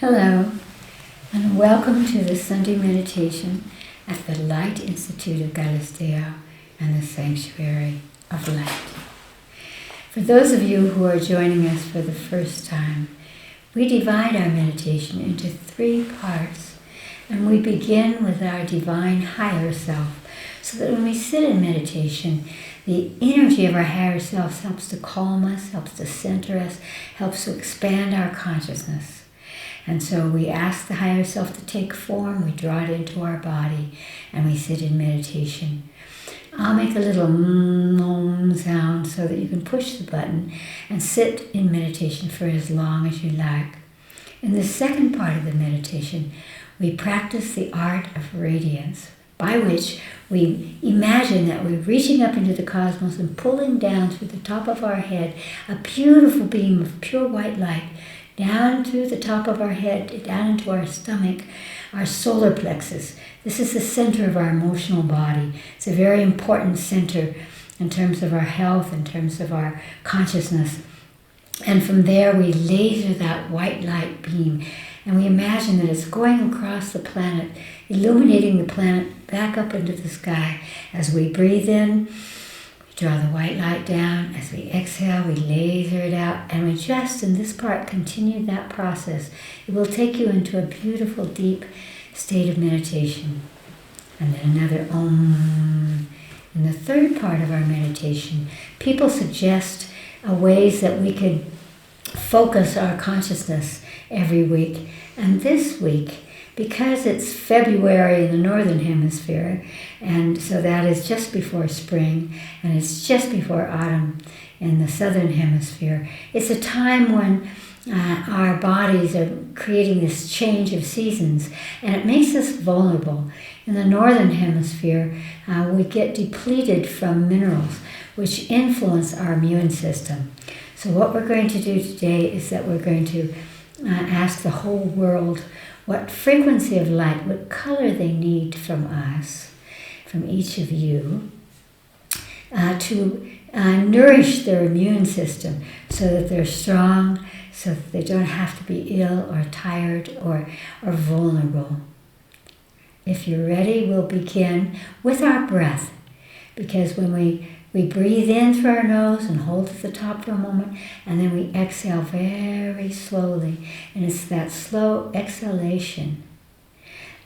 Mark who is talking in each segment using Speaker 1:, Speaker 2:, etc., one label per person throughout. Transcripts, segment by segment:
Speaker 1: Hello, and welcome to the Sunday meditation at the Light Institute of Galisteo and the Sanctuary of Light. For those of you who are joining us for the first time, we divide our meditation into 3 parts, and we begin with our divine higher self, so that when we sit in meditation, the energy of our higher self helps to calm us, helps to center us, helps to expand our consciousness. And so we ask the higher self to take form, we draw it into our body, and we sit in meditation. I'll make a little sound so that you can push the button and sit in meditation for as long as you like. In the second part of the meditation, we practice the art of radiance, by which we imagine that we're reaching up into the cosmos and pulling down through the top of our head a beautiful beam of pure white light, down through the top of our head, down into our stomach, our solar plexus. This is the center of our emotional body. It's a very important center in terms of our health, in terms of our consciousness. And from there we laser that white light beam, and we imagine that it's going across the planet, illuminating the planet back up into the sky. As we breathe in, draw the white light down. As we exhale, we laser it out, and we just, in this part, continue that process. It will take you into a beautiful, deep state of meditation. And then another Om. In the third part of our meditation, people suggest ways that we could focus our consciousness every week. And this week, because it's February in the Northern Hemisphere, and so that is just before spring, and it's just before autumn in the Southern Hemisphere, it's a time when our bodies are creating this change of seasons, and it makes us vulnerable. In the Northern Hemisphere, we get depleted from minerals, which influence our immune system. So what we're going to do today is that we're going to ask the whole world what frequency of light, what color they need from us, from each of you, to nourish their immune system so that they're strong, so that they don't have to be ill or tired or vulnerable. If you're ready, we'll begin with our breath, because when we breathe in through our nose and hold at the top for a moment, and then we exhale very slowly. And it's that slow exhalation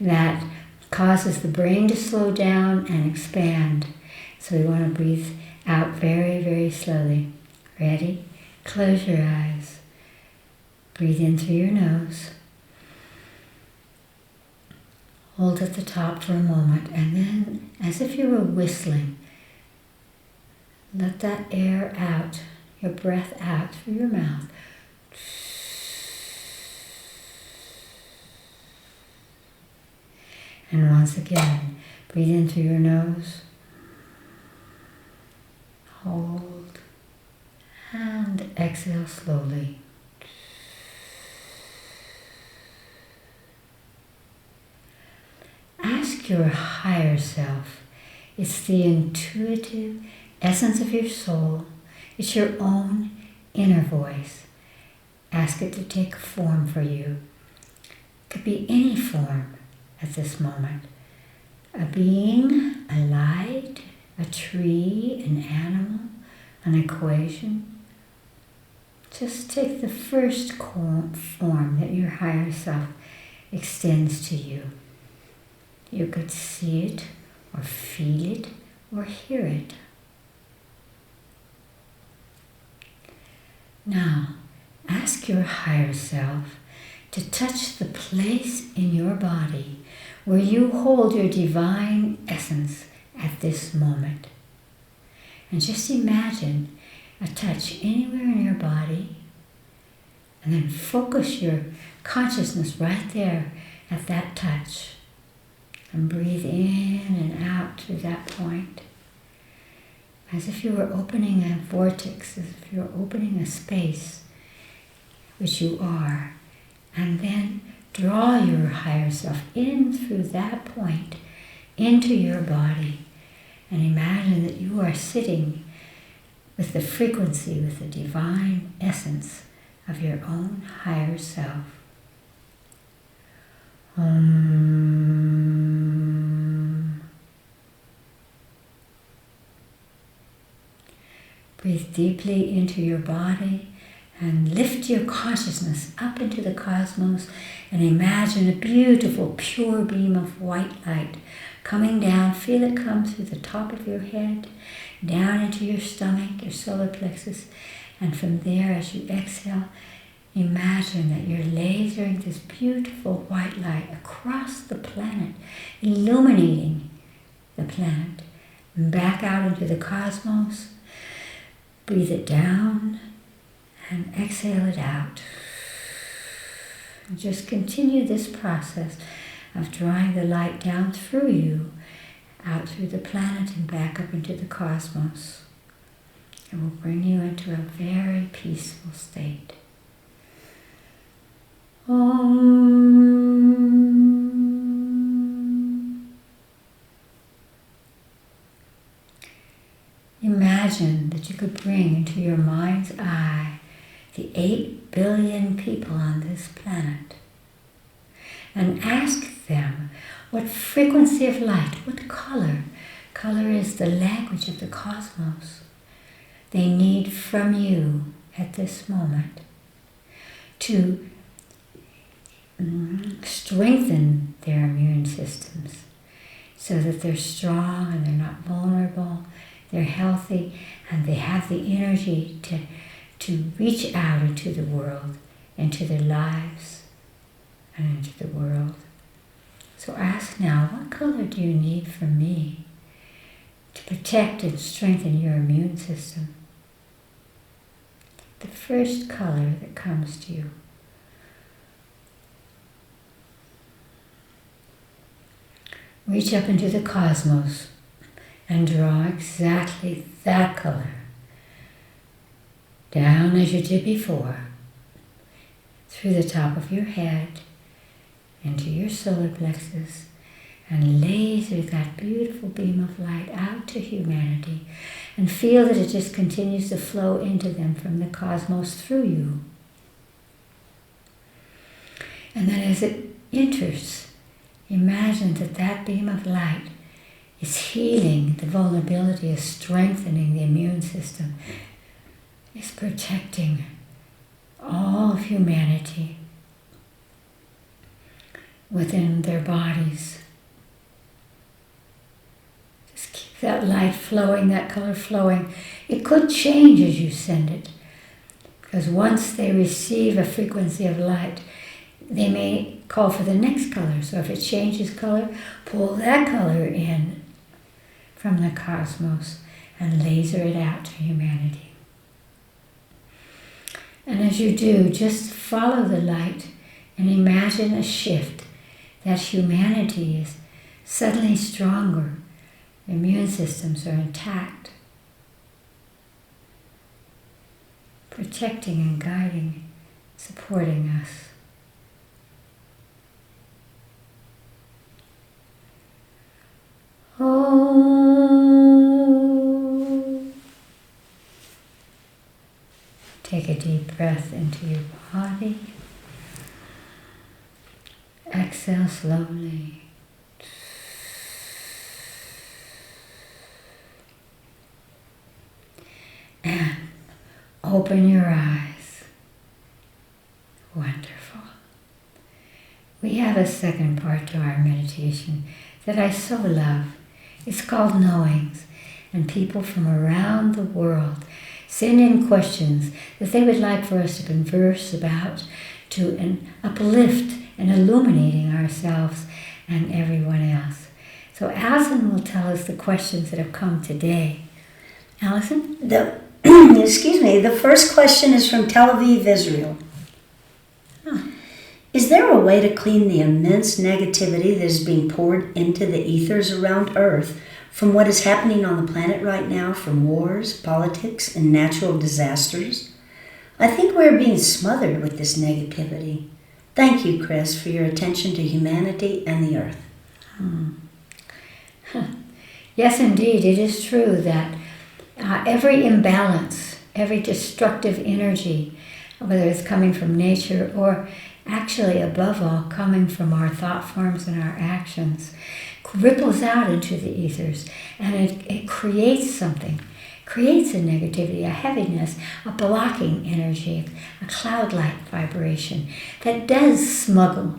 Speaker 1: that causes the brain to slow down and expand. So we want to breathe out very, very slowly. Ready? Close your eyes. Breathe in through your nose. Hold at the top for a moment, and then, as if you were whistling, let that air out, your breath out through your mouth. And once again, breathe in through your nose. Hold. And exhale slowly. Ask your higher self. It's the intuitive essence of your soul. It's your own inner voice. Ask it to take form for you. It could be any form at this moment. A being, a light, a tree, an animal, an equation. Just take the first form that your higher self extends to you. You could see it, or feel it, or hear it. Now, ask your higher self to touch the place in your body where you hold your divine essence at this moment. And just imagine a touch anywhere in your body, and then focus your consciousness right there at that touch. And breathe in and out through that point, as if you were opening a vortex, as if you were opening a space, which you are. And then draw your higher self in through that point into your body, and imagine that you are sitting with the frequency, with the divine essence of your own higher self. Breathe deeply into your body and lift your consciousness up into the cosmos and imagine a beautiful, pure beam of white light coming down. Feel it come through the top of your head, down into your stomach, your solar plexus, and from there, as you exhale, imagine that you're lasering this beautiful white light across the planet, illuminating the planet, and back out into the cosmos. Breathe it down and exhale it out. And just continue this process of drawing the light down through you, out through the planet and back up into the cosmos. It will bring you into a very peaceful state. Imagine that you could bring into your mind's eye the 8 billion people on this planet and ask them what frequency of light, what color is the language of the cosmos, they need from you at this moment to strengthen their immune systems so that they're strong and they're not vulnerable, they're healthy, and they have the energy to reach out into the world, into their lives, and into the world. So ask now, what color do you need from me to protect and strengthen your immune system? The first color that comes to you. Reach up into the cosmos and draw exactly that color down as you did before, through the top of your head, into your solar plexus, and laser that beautiful beam of light out to humanity, and feel that it just continues to flow into them from the cosmos through you. And then as it enters, imagine that that beam of light is healing the vulnerability, is strengthening the immune system, is protecting all of humanity within their bodies. Just keep that light flowing, that color flowing. It could change as you send it, because once they receive a frequency of light, they may call for the next color. So if it changes color, pull that color in from the cosmos and laser it out to humanity. And as you do, just follow the light and imagine a shift, that humanity is suddenly stronger, immune systems are intact, protecting and guiding, supporting us. Take a deep breath into your body. Exhale slowly. And open your eyes. Wonderful. We have a second part to our meditation that I so love. It's called Knowings, and people from around the world send in questions that they would like for us to converse about, to uplift and illuminating ourselves and everyone else. So Alison will tell us the questions that have come today. Alison?
Speaker 2: Excuse me, the first question is from Tel Aviv, Israel. Is there a way to clean the immense negativity that is being poured into the ethers around Earth from what is happening on the planet right now, from wars, politics, and natural disasters? I think we're being smothered with this negativity. Thank you, Chris, for your attention to humanity and the Earth.
Speaker 1: Yes, indeed, it is true that every imbalance, every destructive energy, whether it's coming from nature or actually above all coming from our thought forms and our actions, ripples out into the ethers, and it creates something. Creates a negativity, a heaviness, a blocking energy, a cloud-like vibration that does smother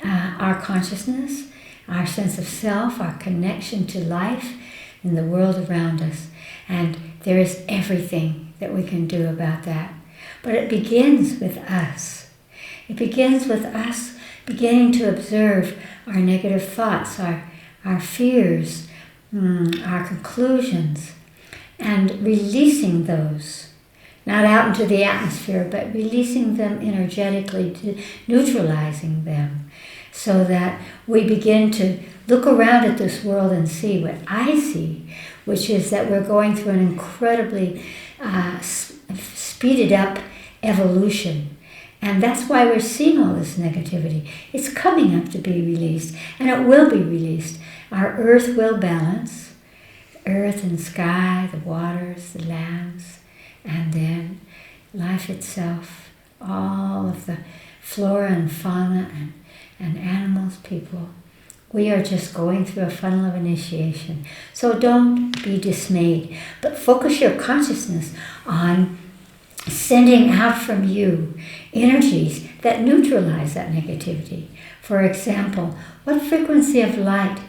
Speaker 1: our consciousness, our sense of self, our connection to life in the world around us. And there is everything that we can do about that. But it begins with us. It begins with us beginning to observe our negative thoughts, our fears, our conclusions, and releasing those, not out into the atmosphere, but releasing them energetically, neutralizing them, so that we begin to look around at this world and see what I see, which is that we're going through an incredibly speeded up evolution. And that's why we're seeing all this negativity. It's coming up to be released, and it will be released. Our earth will balance, earth and sky, the waters, the lands, and then life itself, all of the flora and fauna and animals, people. We are just going through a funnel of initiation. So don't be dismayed, but focus your consciousness on sending out from you energies that neutralize that negativity. For example, what frequency of light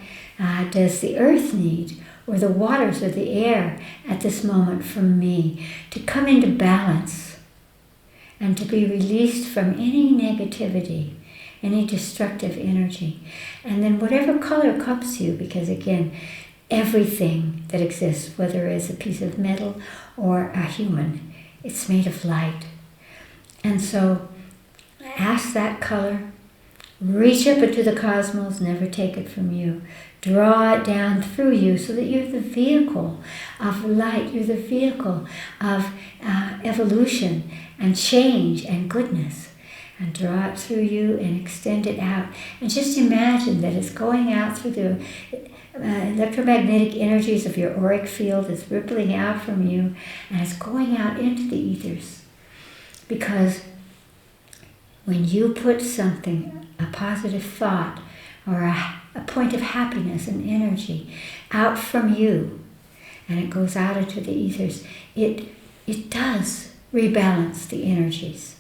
Speaker 1: does the earth need, or the waters or the air at this moment from me, to come into balance and to be released from any negativity, any destructive energy. And then whatever color comes to you, because again, everything that exists, whether it's a piece of metal or a human, it's made of light. And so ask that color, reach up into the cosmos, never take it from you. Draw it down through you so that you're the vehicle of light. You're the vehicle of evolution and change and goodness. And draw it through you and extend it out. And just imagine that it's going out through the electromagnetic energies of your auric field. It's rippling out from you, and it's going out into the ethers. Because when you put something, a positive thought, or a point of happiness and energy out from you, and it goes out into the ethers, it does rebalance the energies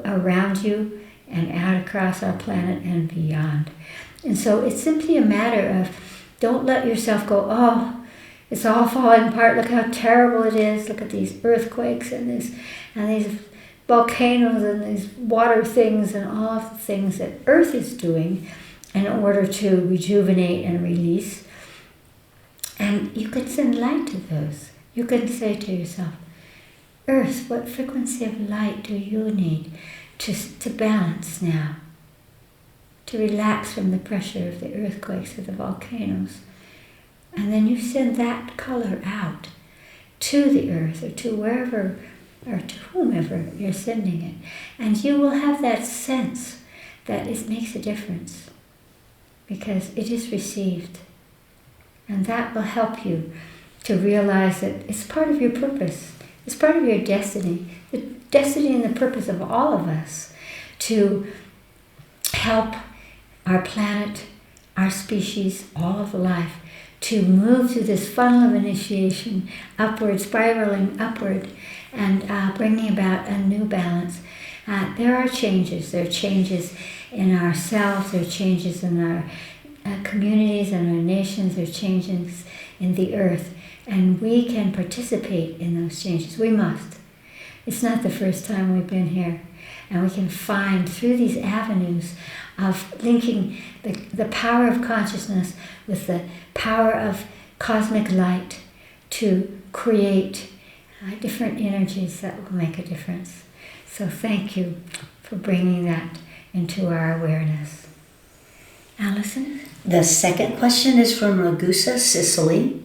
Speaker 1: around you and out across our planet and beyond. And so it's simply a matter of, don't let yourself go, oh, it's all falling apart, look how terrible it is, look at these earthquakes and these volcanoes and these water things and all of the things that Earth is doing in order to rejuvenate and release. And you can send light to those. You can say to yourself, Earth, what frequency of light do you need to balance now? To relax from the pressure of the earthquakes or the volcanoes. And then you send that color out to the earth or to wherever or to whomever you're sending it. And you will have that sense that it makes a difference because it is received. And that will help you to realize that it's part of your purpose. It's part of your destiny. The destiny and the purpose of all of us to help our planet, our species, all of life, to move through this funnel of initiation, upward, spiraling upward, and bringing about a new balance. There are changes. There are changes in ourselves. There are changes in our communities and our nations. There are changes in the earth. And we can participate in those changes. We must. It's not the first time we've been here. And we can find through these avenues of linking the power of consciousness with the power of cosmic light to create different energies that will make a difference. So thank you for bringing that into our awareness. Allison?
Speaker 2: The second question is from Ragusa, Sicily.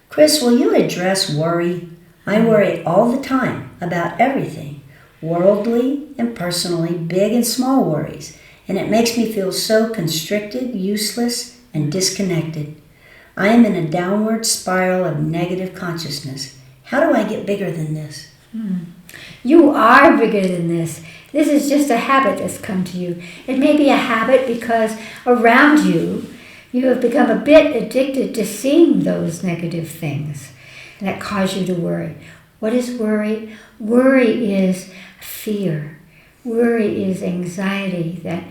Speaker 2: Chris, will you address worry? I worry all the time about everything, worldly and personally, big and small worries, and it makes me feel so constricted, useless, and disconnected. I am in a downward spiral of negative consciousness. How do I get bigger than this?
Speaker 1: You are bigger than this. This is just a habit that's come to you. It may be a habit because around you, you have become a bit addicted to seeing those negative things that cause you to worry. What is worry? Worry is fear. Worry is anxiety that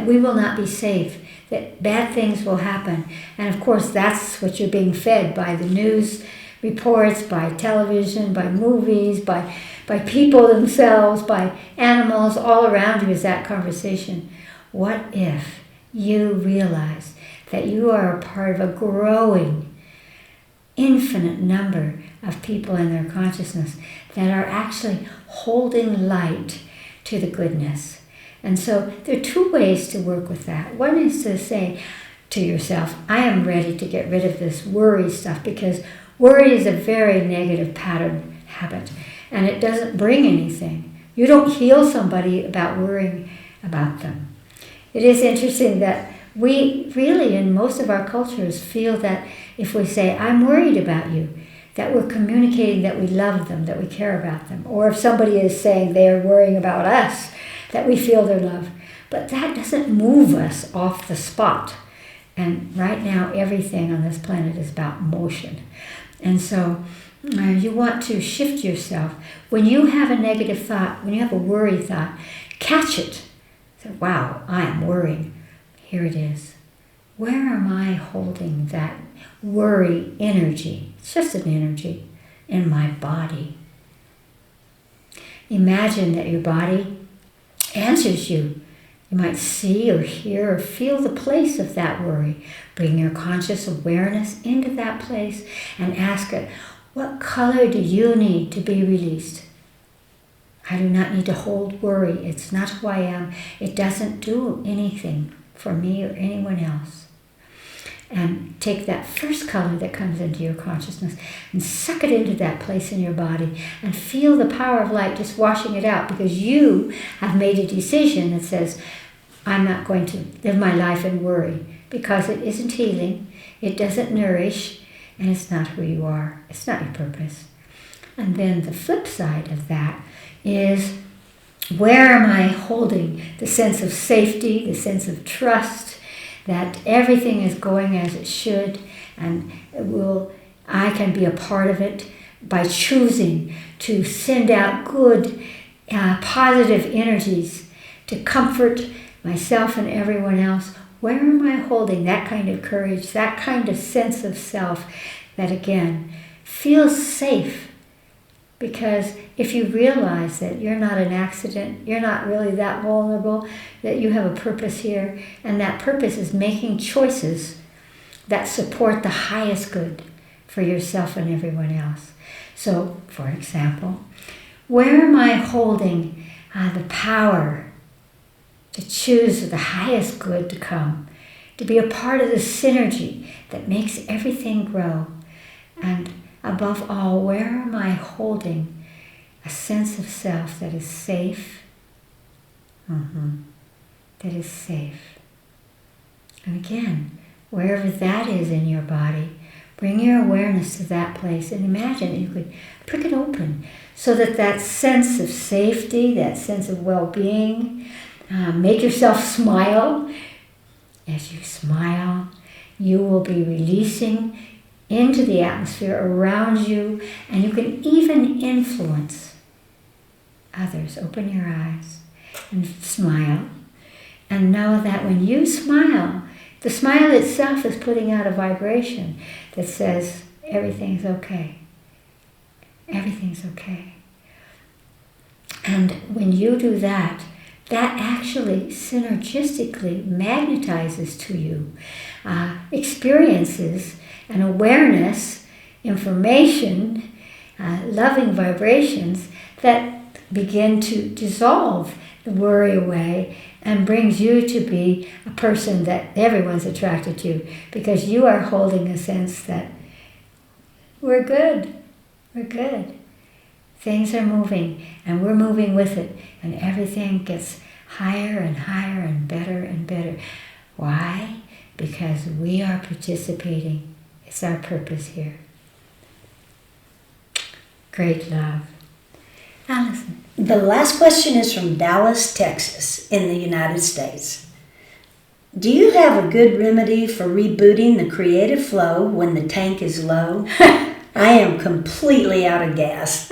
Speaker 1: we will not be safe, that bad things will happen. And of course, that's what you're being fed by the news reports, by television, by movies, by people themselves, by animals, all around you is that conversation. What if you realize that you are a part of a growing, infinite number of people in their consciousness that are actually holding light to the goodness? And so there are two ways to work with that. One is to say to yourself, I am ready to get rid of this worry stuff, because worry is a very negative pattern habit, and it doesn't bring anything. You don't heal somebody about worrying about them. It is interesting that we really, in most of our cultures, feel that if we say, I'm worried about you, that we're communicating that we love them, that we care about them. Or if somebody is saying they are worrying about us, that we feel their love. But that doesn't move us off the spot. And right now, everything on this planet is about motion. And so you want to shift yourself. When you have a negative thought, when you have a worry thought, catch it. Say, wow, I am worrying. Here it is. Where am I holding that worry energy? It's just an energy in my body. Imagine that your body answers you. You might see or hear or feel the place of that worry. Bring your conscious awareness into that place and ask it, what color do you need to be released? I do not need to hold worry. It's not who I am. It doesn't do anything for me or anyone else. And take that first color that comes into your consciousness and suck it into that place in your body and feel the power of light just washing it out, because you have made a decision that says, I'm not going to live my life in worry, because it isn't healing, it doesn't nourish, and it's not who you are. It's not your purpose. And then the flip side of that is, where am I holding the sense of safety, the sense of trust, that everything is going as it should, and I can be a part of it by choosing to send out good, positive energies to comfort myself and everyone else. Where am I holding that kind of courage, that kind of sense of self that, again, feels safe? Because if you realize that you're not an accident, you're not really that vulnerable, that you have a purpose here, and that purpose is making choices that support the highest good for yourself and everyone else. So, for example, where am I holding the power to choose the highest good to come, to be a part of the synergy that makes everything grow? And above all, where am I holding a sense of self that is safe? That is safe. And again, wherever that is in your body, bring your awareness to that place and imagine you could prick it open so that that sense of safety, that sense of well-being, make yourself smile. As you smile, you will be releasing into the atmosphere around you, and you can even influence others. Open your eyes and smile, and know that when you smile, the smile itself is putting out a vibration that says everything's okay. Everything's okay. And when you do that, that actually synergistically magnetizes to you experiences and awareness, information, loving vibrations that begin to dissolve the worry away and brings you to be a person that everyone's attracted to, because you are holding a sense that we're good, Things are moving, and we're moving with it, and everything gets higher and higher and better. Why? Because we are participating. It's our purpose here. Great love. Allison.
Speaker 2: The last question is from Dallas, Texas, in the United States. Do you have a good remedy for rebooting the creative flow when the tank is low? I am completely out of gas.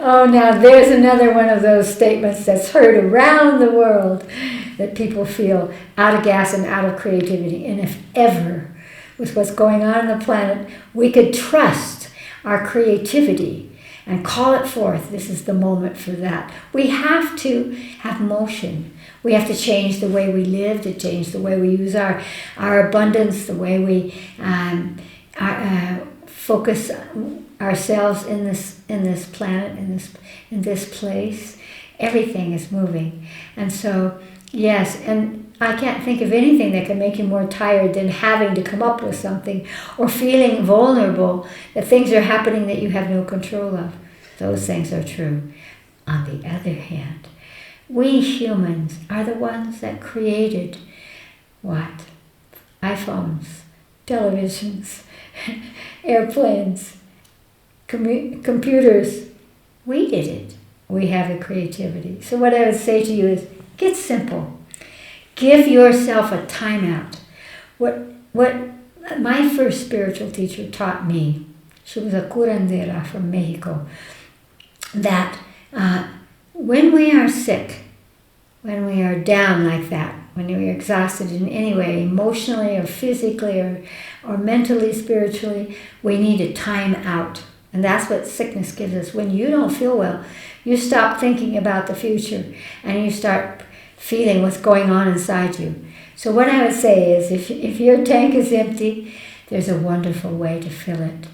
Speaker 1: Oh, now there's another one of those statements that's heard around the world, that people feel out of gas and out of creativity. And if ever, with what's going on in the planet, we could trust our creativity and call it forth, this is the moment for that. We have to have motion. We have to change the way we live, to change the way we use our abundance, the way we focus ourselves in this planet, in this place. Everything is moving. And so, yes, and I can't think of anything that can make you more tired than having to come up with something or feeling vulnerable that things are happening that you have no control of. Those things are true. On the other hand, we humans are the ones that created what? iPhones, televisions, airplanes, computers. We did it. We have the creativity. So what I would say to you is, get simple. Give yourself a timeout. What my first spiritual teacher taught me, she was a curandera from Mexico, that when we are sick, when we are down like that, when we are exhausted in any way, emotionally or physically or mentally, spiritually, we need a time out. And that's what sickness gives us. When you don't feel well, you stop thinking about the future and you start feeling what's going on inside you. So what I would say is, if your tank is empty, there's a wonderful way to fill it.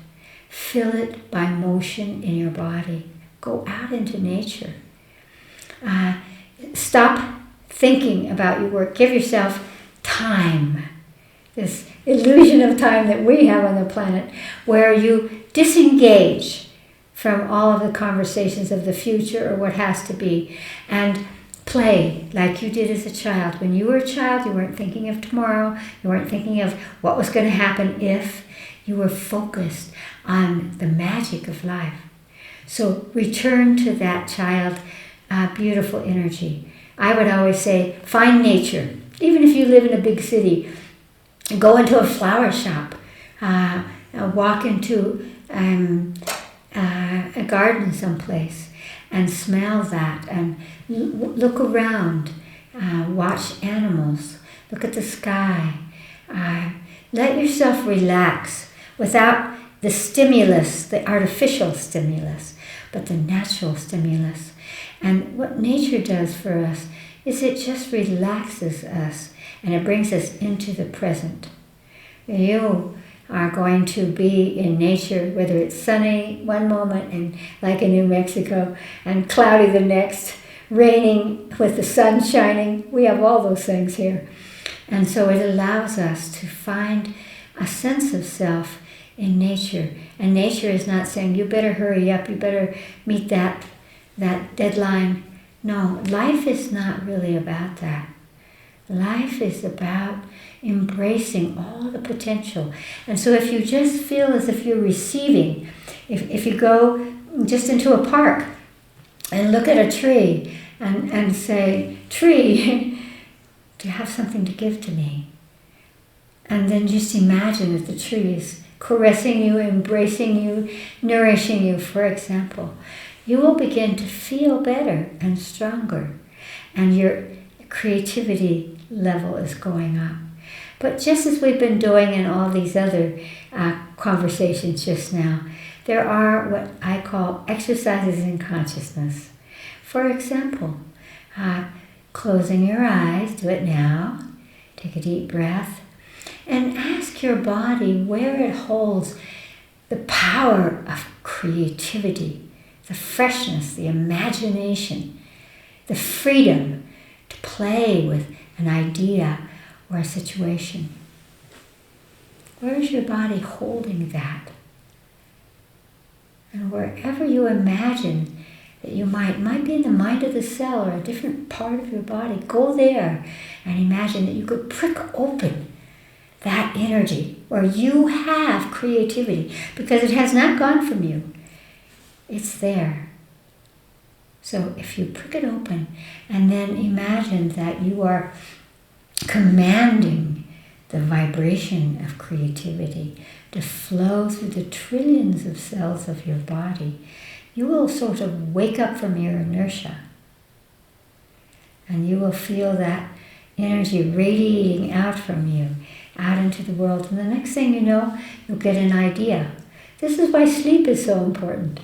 Speaker 1: Fill it by motion in your body. Go out into nature. Stop thinking about your work. Give yourself time. This illusion of time that we have on the planet, where you disengage from all of the conversations of the future or what has to be, and play like you did as a child. When you were a child, you weren't thinking of tomorrow. You weren't thinking of what was going to happen if. You were focused on the magic of life. So return to that child, beautiful energy. I would always say, find nature. Even if you live in a big city, go into a flower shop, walk into a garden someplace and smell that, and look around, watch animals, look at the sky. Let yourself relax without the stimulus, the artificial stimulus, but the natural stimulus. And what nature does for us is it just relaxes us and it brings us into the present. You are going to be in nature, whether it's sunny one moment and like in New Mexico, and cloudy the next, raining with the sun shining. We have all those things here. And so it allows us to find a sense of self in nature. And nature is not saying, you better hurry up, you better meet that deadline. No, life is not really about that. Life is about embracing all the potential. And so if you just feel as if you're receiving, if you go just into a park and look at a tree and say, tree, do you have something to give to me? And then just imagine that the tree is caressing you, embracing you, nourishing you, for example. You will begin to feel better and stronger, and your creativity level is going up. But just as we've been doing in all these other conversations just now, there are what I call exercises in consciousness. For example, closing your eyes, do it now, take a deep breath, and ask your body where it holds the power of creativity, the freshness, the imagination, the freedom to play with an idea or a situation. Where is your body holding that? And wherever you imagine that you might be in the mind of the cell or a different part of your body, go there and imagine that you could prick open that energy where you have creativity, because it has not gone from you. It's there. So if you prick it open and then imagine that you are commanding the vibration of creativity to flow through the trillions of cells of your body, you will sort of wake up from your inertia. And you will feel that energy radiating out from you, out into the world. And the next thing you know, you'll get an idea. This is why sleep is so important.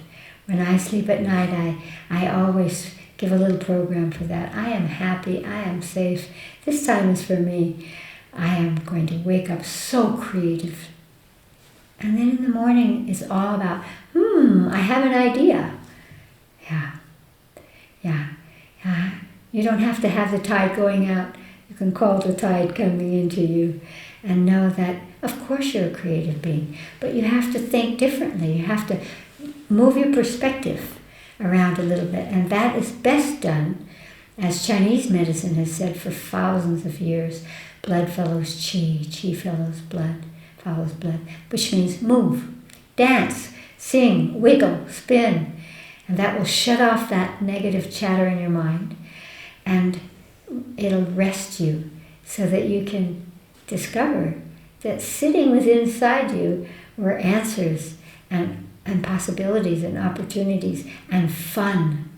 Speaker 1: When I sleep at night, I always give a little program for that. I am happy, I am safe. This time is for me. I am going to wake up so creative. And then in the morning, it's all about, I have an idea. Yeah. You don't have to have the tide going out. You can call the tide coming into you and know that, of course, you're a creative being, but you have to think differently. You have to move your perspective around a little bit, and that is best done, as Chinese medicine has said for thousands of years, blood follows qi, qi follows blood, which means move, dance, sing, wiggle, spin, and that will shut off that negative chatter in your mind, and it'll rest you so that you can discover that sitting within inside you were answers and possibilities and opportunities and fun.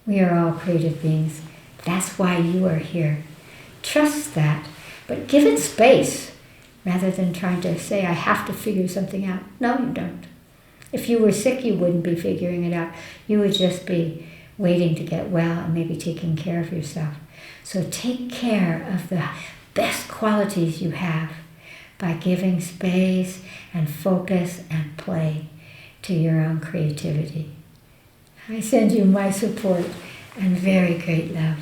Speaker 1: We are all creative beings. That's why you are here. Trust that, but give it space rather than trying to say, I have to figure something out. No, you don't. If you were sick, you wouldn't be figuring it out. You would just be waiting to get well and maybe taking care of yourself. So take care of the best qualities you have by giving space and focus and play to your own creativity. I send you my support and very great love.